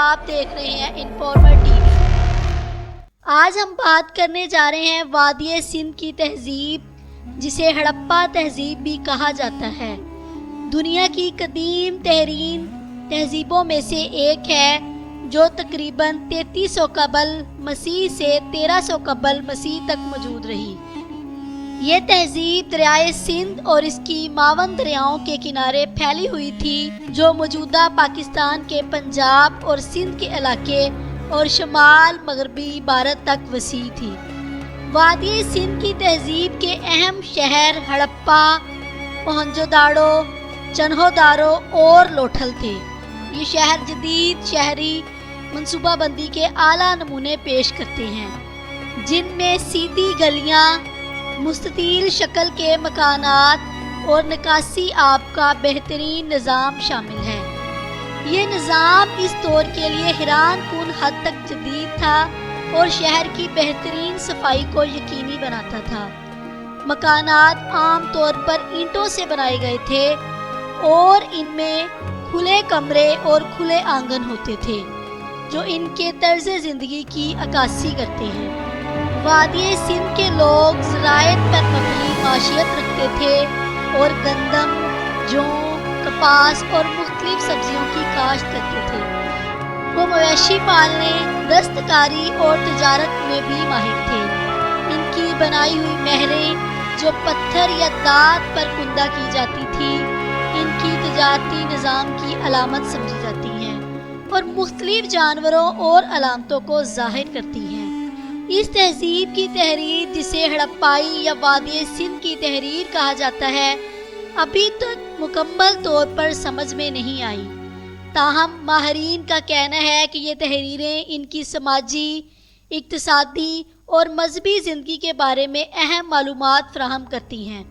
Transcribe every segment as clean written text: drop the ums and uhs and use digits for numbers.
आप देख रहे हैं इन्फॉर्मर टीवी। आज हम बात करने जा रहे हैं वादिय सिंध की तहजीब, जिसे हड़प्पा तहजीब भी कहा जाता है। दुनिया की कदीम तहरीन तहजीबों में से एक है जो तकरीबन 3300 कबल मसीह से 1300 कबल मसीह तक मौजूद रही। ये तहजीब दरियाए सिंध और इसकी मावन दरियाओं के किनारे फैली हुई थी, जो मौजूदा पाकिस्तान के पंजाब और सिंध के इलाके और शमाल मगरबी भारत तक वसी थी। वादी सिंध की तहजीब के अहम शहर हड़प्पा, मोहनजोदाड़ो, चन्होदारो और लोठल थे। ये शहर जदीद शहरी मनसूबाबंदी के आला नमूने पेश करते हैं, जिनमें सीधी गलियां, मुस्ततील शक्ल के मकानात और निकासी आब का बेहतरीन निज़ाम शामिल है। ये निज़ाम इस दौर के लिए हैरान कुन हद तक जदीद था और शहर की बेहतरीन सफाई को यकीनी बनाता था। मकानात आम तौर पर ईंटों से बनाए गए थे और इनमें खुले कमरे और खुले आंगन होते थे, जो इनके तर्ज ज़िंदगी की अक्कासी करते हैं। वादी सिंध के लोग ज़राअत पर मबनी माशियत रखते थे और गंदम, जौ, कपास और मुख्तलिफ सब्जियों की काश्त करते थे। वो मवेशी पालने, दस्तकारी और तजारत में भी माहिर थे। इनकी बनाई हुई महरें, जो पत्थर या दांत पर कुंदा की जाती थी, इनकी तजारती निज़ाम की अलामत समझी जाती हैं और मुख्तलिफ जानवरों और अलामतों को ज़ाहिर करती हैं। इस तहजीब की तहरीर, जिसे हड़प्पाई या वादी सिंध की तहरीर कहा जाता है, अभी तक मुकम्मल तौर पर समझ में नहीं आई। ताहम माहिरीन का कहना है कि ये तहरीरें इनकी समाजी, इक्तिसादी और मजहबी ज़िंदगी के बारे में अहम मालूमात फराहम करती हैं।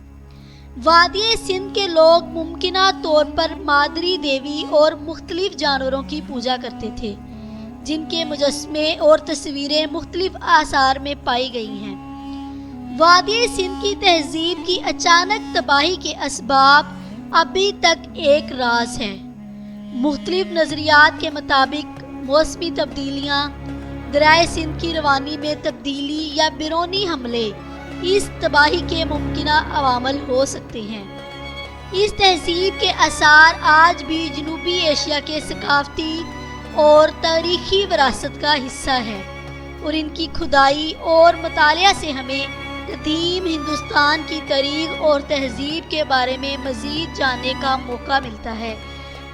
वादी सिंध के लोग मुमकिना तौर पर मादरी देवी और मुख्तलिफ जानवरों की पूजा करते थे, जिनके मुजस्मे और तस्वीरें मुख्तलिफ आसार में पाई गई हैं। वादी सिंध की तहजीब की अचानक तबाही के असबाब अभी तक एक राज है। मुख्तलिफ नज़रियात के मुताबिक मौसमी तब्दीलियाँ, दरियाए सिंध की रवानी में तब्दीली या बैरूनी हमले इस तबाही के मुमकिना अवामल हो सकते हैं। इस तहजीब के आसार आज भी जनूबी एशिया के सकाफती और तारीखी विरासत का हिस्सा है और इनकी खुदाई और मुतालिया से हमें कदीम हिंदुस्तान की तारीख और तहजीब के बारे में मज़ीद जानने का मौका मिलता है।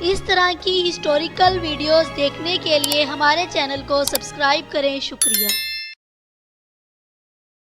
इस तरह की हिस्टोरिकल वीडियोस देखने के लिए हमारे चैनल को सब्सक्राइब करें। शुक्रिया।